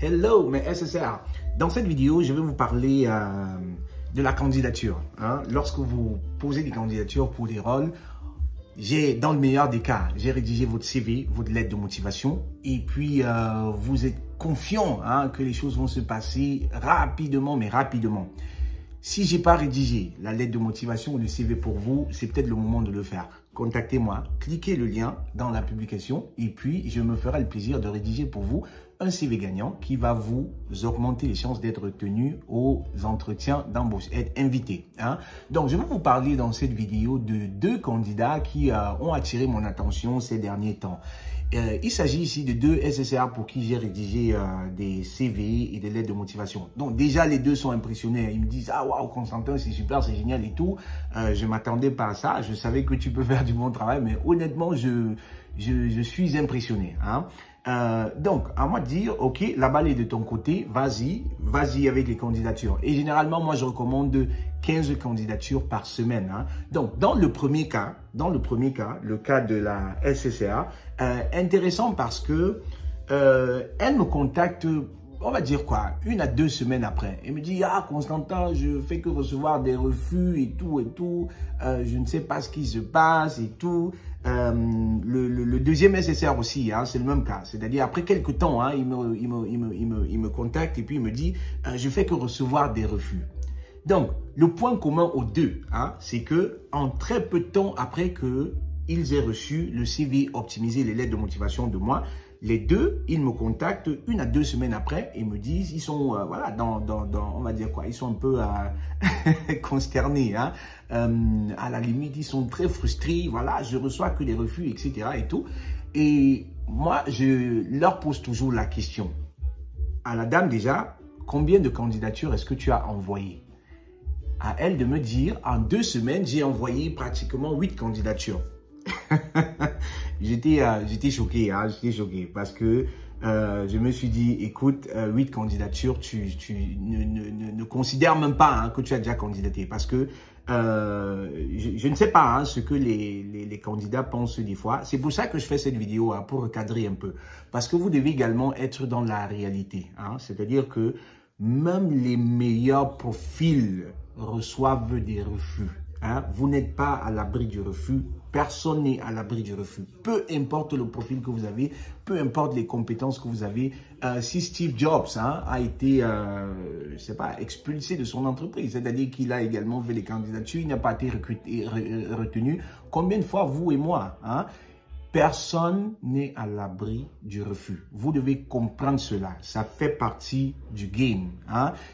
Hello mes SSR. Dans cette vidéo, je vais vous parler de la candidature. Lorsque vous posez des candidatures pour des rôles, dans le meilleur des cas, j'ai rédigé votre CV, votre lettre de motivation et puis vous êtes confiant que les choses vont se passer rapidement, mais rapidement. Si j'ai pas rédigé la lettre de motivation ou le CV pour vous, c'est peut-être le moment de le faire. Contactez-moi, cliquez le lien dans la publication et puis je me ferai le plaisir de rédiger pour vous un CV gagnant qui va vous augmenter les chances d'être retenu aux entretiens d'embauche, être invité. Donc, je vais vous parler dans cette vidéo de deux candidats qui ont attiré mon attention ces derniers temps. Il s'agit ici de deux SSR pour qui j'ai rédigé des CV et des lettres de motivation. Donc déjà, les deux sont impressionnés. Ils me disent « Ah, waouh, Constantin, c'est super, c'est génial et tout. Je ne m'attendais pas à ça. Je savais que tu peux faire du bon travail, mais honnêtement, je suis impressionné. » Donc, à moi de dire, ok, la balle est de ton côté, vas-y avec les candidatures. Et généralement, moi, je recommande 15 candidatures par semaine. Donc, dans le premier cas, le cas de la SSR, intéressant parce que elle me contacte, on va dire quoi, 1 à 2 semaines après. Elle me dit, ah, Constantin, je fais que recevoir des refus et tout. Je ne sais pas ce qui se passe et tout. Le deuxième SSR aussi, c'est le même cas. C'est-à-dire, après quelques temps, il me contacte et puis il me dit, je fais que recevoir des refus. Donc, le point commun aux deux, c'est que en très peu de temps après qu'ils aient reçu le CV optimisé, les lettres de motivation de moi, les deux, ils me contactent 1 à 2 semaines après et me disent, ils sont, voilà, on va dire quoi, ils sont un peu consternés, à la limite, ils sont très frustrés, voilà, je reçois que des refus, etc. et tout. Et moi, je leur pose toujours la question, à la dame déjà, combien de candidatures est-ce que tu as envoyées? À elle de me dire, en 2 semaines, j'ai envoyé pratiquement 8 candidatures. J'étais choqué, parce que je me suis dit, écoute, 8 candidatures, tu ne considères même pas que tu as déjà candidaté, parce que je ne sais pas ce que les candidats pensent des fois. C'est pour ça que je fais cette vidéo, pour recadrer un peu, parce que vous devez également être dans la réalité, c'est-à-dire que même les meilleurs profils reçoivent des refus. Vous n'êtes pas à l'abri du refus. Personne n'est à l'abri du refus. Peu importe le profil que vous avez, peu importe les compétences que vous avez. Si Steve Jobs a été, je sais pas, expulsé de son entreprise, c'est-à-dire qu'il a également fait les candidatures, il n'a pas été retenu. Combien de fois vous et moi, personne n'est à l'abri du refus. Vous devez comprendre cela. Ça fait partie du game.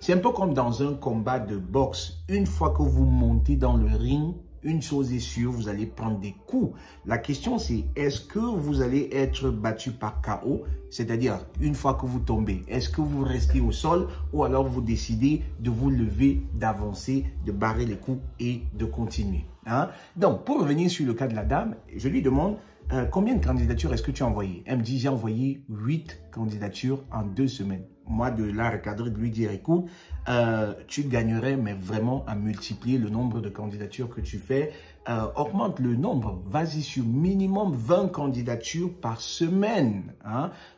C'est un peu comme dans un combat de boxe. Une fois que vous montez dans le ring, une chose est sûre, vous allez prendre des coups. La question c'est, est-ce que vous allez être battu par KO? C'est-à-dire, une fois que vous tombez, est-ce que vous restez au sol ou alors vous décidez de vous lever, d'avancer, de barrer les coups et de continuer. Donc, pour revenir sur le cas de la dame, je lui demande, combien de candidatures est-ce que tu as envoyé? Elle me dit, j'ai envoyé 8 candidatures en 2 semaines. Moi, de la recadrer, de lui dire, écoute, tu gagnerais, mais vraiment à multiplier le nombre de candidatures que tu fais. Augmente le nombre. Vas-y sur minimum 20 candidatures par semaine.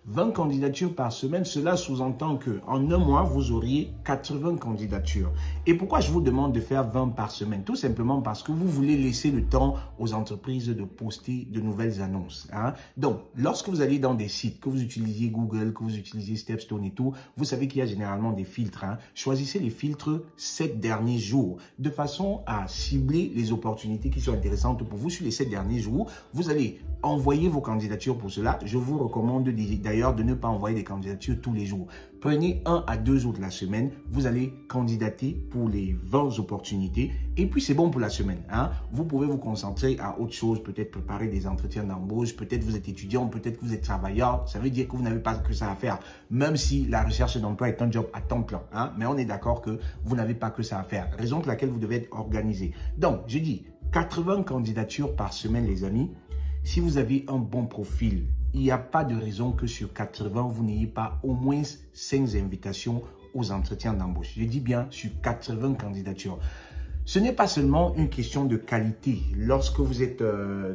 20 candidatures par semaine, cela sous-entend qu'en 1 mois, vous auriez 80 candidatures. Et pourquoi je vous demande de faire 20 par semaine? Tout simplement parce que vous voulez laisser le temps aux entreprises de poster de nouvelles annonces. Donc, lorsque vous allez dans des sites, que vous utilisez Google, que vous utilisez Stepstone et tout, vous savez qu'il y a généralement des filtres. Choisissez les filtres 7 derniers jours de façon à cibler les opportunités qui sont intéressantes pour vous sur les 7 derniers jours. Vous allez envoyer vos candidatures pour cela. Je vous recommande d'ailleurs de ne pas envoyer des candidatures tous les jours. Prenez 1 à 2 jours de la semaine. Vous allez candidater pour les 20 opportunités et puis c'est bon pour la semaine. Vous pouvez vous concentrer à autre chose, peut-être préparer des entretiens d'embauche, peut-être vous êtes étudiant, peut-être que vous êtes travailleur. Ça veut dire que vous n'avez pas que ça à faire, même si la recherche d'emploi est un job à temps plein. Mais on est d'accord que vous n'avez pas que ça à faire. Raison pour laquelle vous devez être organisé. Donc, je dis 80 candidatures par semaine, les amis. Si vous avez un bon profil, il n'y a pas de raison que sur 80, vous n'ayez pas au moins 5 invitations aux entretiens d'embauche. Je dis bien sur 80 candidatures. Ce n'est pas seulement une question de qualité. Lorsque vous êtes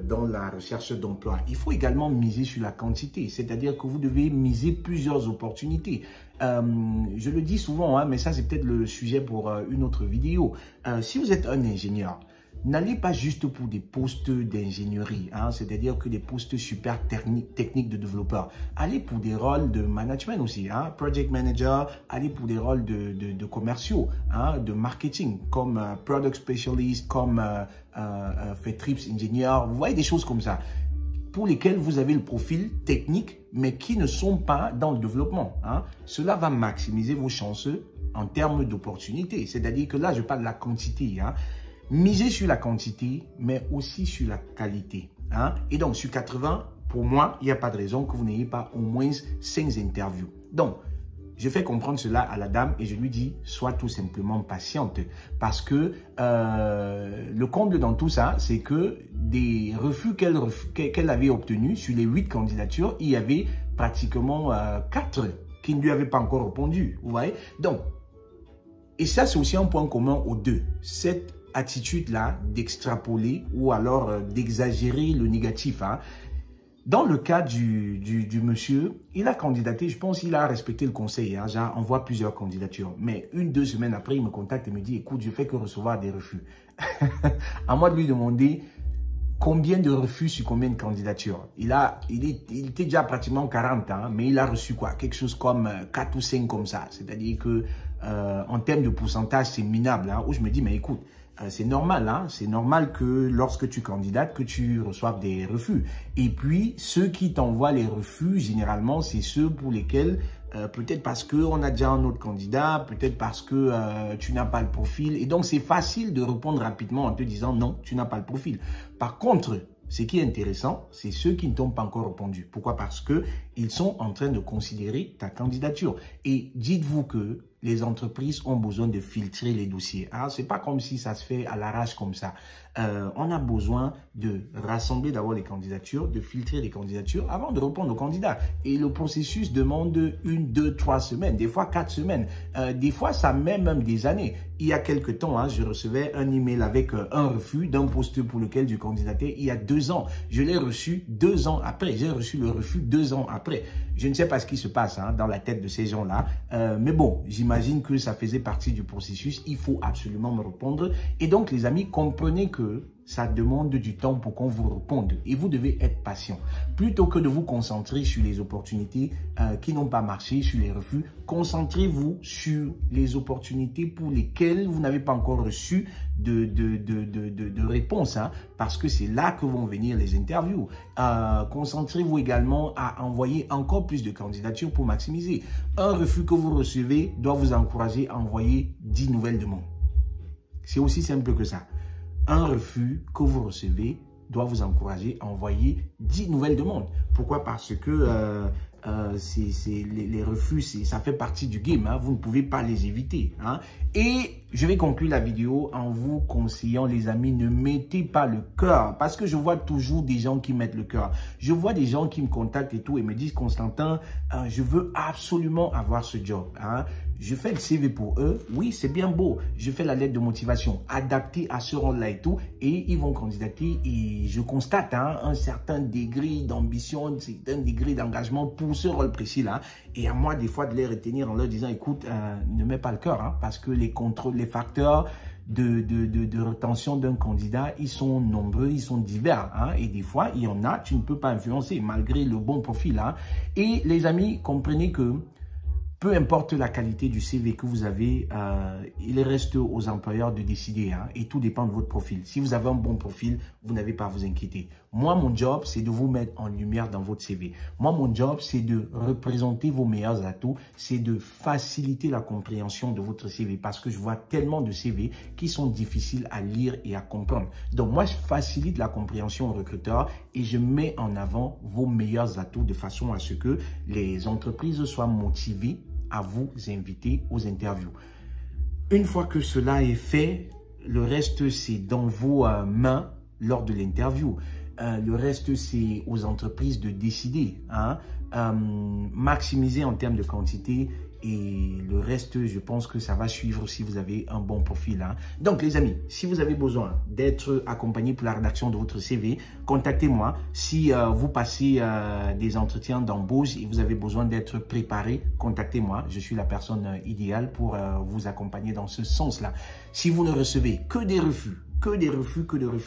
dans la recherche d'emploi, il faut également miser sur la quantité. C'est-à-dire que vous devez miser plusieurs opportunités. Je le dis souvent, hein, mais ça c'est peut-être le sujet pour une autre vidéo. Si vous êtes un ingénieur, n'allez pas juste pour des postes d'ingénierie, hein, c'est-à-dire que des postes super techniques de développeurs. Allez pour des rôles de management aussi, hein, project manager, allez pour des rôles de commerciaux, hein, de marketing, comme product specialist, comme trips engineer. Vous voyez des choses comme ça, pour lesquelles vous avez le profil technique, mais qui ne sont pas dans le développement. Hein. Cela va maximiser vos chances en termes d'opportunités. C'est-à-dire que là, je parle de la quantité, hein. Misez sur la quantité, mais aussi sur la qualité. Hein? Et donc, sur 80, pour moi, il n'y a pas de raison que vous n'ayez pas au moins 5 interviews. Donc, je fais comprendre cela à la dame et je lui dis, sois tout simplement patiente. Parce que le comble dans tout ça, c'est que des refus qu'elle avait obtenus, sur les 8 candidatures, il y avait pratiquement 4 qui ne lui avaient pas encore répondu. Vous voyez? Donc, et ça, c'est aussi un point commun aux deux. Cette attitude-là d'extrapoler ou alors d'exagérer le négatif. Hein. Dans le cas du monsieur, il a candidaté, je pense qu'il a respecté le conseil. Hein, j'envoie plusieurs candidatures. Mais 1-2 semaines après, il me contacte et me dit, écoute, je fais que recevoir des refus. À moi de lui demander combien de refus sur combien de candidatures. Il était déjà pratiquement 40 ans, mais il a reçu quoi? Quelque chose comme 4 ou 5 comme ça. C'est-à-dire que en termes de pourcentage, c'est minable. Hein, où je me dis, mais écoute, c'est normal, hein? C'est normal que lorsque tu candidates, que tu reçoives des refus. Et puis, ceux qui t'envoient les refus, généralement, c'est ceux pour lesquels, peut-être parce qu'on a déjà un autre candidat, peut-être parce que tu n'as pas le profil. Et donc, c'est facile de répondre rapidement en te disant non, tu n'as pas le profil. Par contre, ce qui est intéressant, c'est ceux qui ne t'ont pas encore répondu. Pourquoi? Parce que ils sont en train de considérer ta candidature. Et dites-vous que les entreprises ont besoin de filtrer les dossiers. Alors, c'est pas comme si ça se fait à l'arrache comme ça. On a besoin de rassembler d'abord les candidatures, de filtrer les candidatures avant de répondre aux candidats. Et le processus demande 1, 2, 3 semaines, des fois 4 semaines. Des fois, ça met même des années. Il y a quelque temps, hein, je recevais un email avec un refus d'un poste pour lequel je candidatais il y a 2 ans. Je l'ai reçu 2 ans après. J'ai reçu le refus 2 ans après. Je ne sais pas ce qui se passe hein, dans la tête de ces gens-là. Mais bon, j'imagine que ça faisait partie du processus. Il faut absolument me répondre. Et donc, les amis, comprenez que ça demande du temps pour qu'on vous réponde. Et vous devez être patient. Plutôt que de vous concentrer sur les opportunités qui n'ont pas marché, sur les refus, concentrez-vous sur les opportunités pour lesquelles vous n'avez pas encore reçu de réponse. Hein, parce que c'est là que vont venir les interviews. Concentrez-vous également à envoyer encore plus de candidatures pour maximiser. Un refus que vous recevez doit vous encourager à envoyer 10 nouvelles demandes. C'est aussi simple que ça. Un refus que vous recevez doit vous encourager à envoyer 10 nouvelles demandes. Pourquoi? Parce que les refus, ça fait partie du game. Hein. Vous ne pouvez pas les éviter. Hein. Et je vais conclure la vidéo en vous conseillant, les amis, ne mettez pas le cœur. Parce que je vois toujours des gens qui mettent le cœur. Je vois des gens qui me contactent et tout et me disent, Constantin, je veux absolument avoir ce job. Hein. Je fais le CV pour eux. Oui, c'est bien beau. Je fais la lettre de motivation adaptée à ce rôle-là et tout. Et ils vont candidater. Et je constate hein, un certain degré d'ambition, un certain degré d'engagement pour ce rôle précis-là. Et à moi, des fois, de les retenir en leur disant, écoute, ne mets pas le cœur. Hein, parce que les contrôles, les facteurs de rétention d'un candidat, ils sont nombreux, ils sont divers. Hein, et des fois, il y en a, tu ne peux pas influencer malgré le bon profil. Hein. Et les amis, comprenez que peu importe la qualité du CV que vous avez, il reste aux employeurs de décider. Hein, et tout dépend de votre profil. Si vous avez un bon profil, vous n'avez pas à vous inquiéter. Moi, mon job, c'est de vous mettre en lumière dans votre CV. Moi, mon job, c'est de représenter vos meilleurs atouts. C'est de faciliter la compréhension de votre CV. Parce que je vois tellement de CV qui sont difficiles à lire et à comprendre. Donc, moi, je facilite la compréhension aux recruteurs et je mets en avant vos meilleurs atouts de façon à ce que les entreprises soient motivées à vous inviter aux interviews. Une fois que cela est fait, le reste, c'est dans vos mains lors de l'interview. Le reste, c'est aux entreprises de décider. Hein. maximiser en termes de quantité et le reste, je pense que ça va suivre si vous avez un bon profil. Hein. Donc, les amis, si vous avez besoin d'être accompagné pour la rédaction de votre CV, contactez-moi. Si vous passez des entretiens d'embauche et vous avez besoin d'être préparé, contactez-moi. Je suis la personne idéale pour vous accompagner dans ce sens-là. Si vous ne recevez que des refus,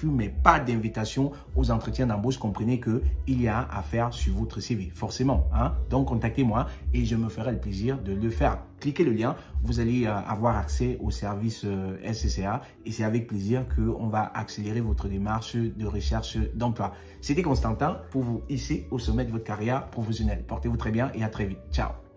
mais pas d'invitation aux entretiens d'embauche, comprenez qu'il y a à faire sur votre CV, forcément. Hein? Donc, contactez-moi et je me ferai le plaisir de le faire. Cliquez le lien, vous allez avoir accès au service SCCA et c'est avec plaisir qu'on va accélérer votre démarche de recherche d'emploi. C'était Constantin pour vous hisser au sommet de votre carrière professionnelle. Portez-vous très bien et à très vite. Ciao!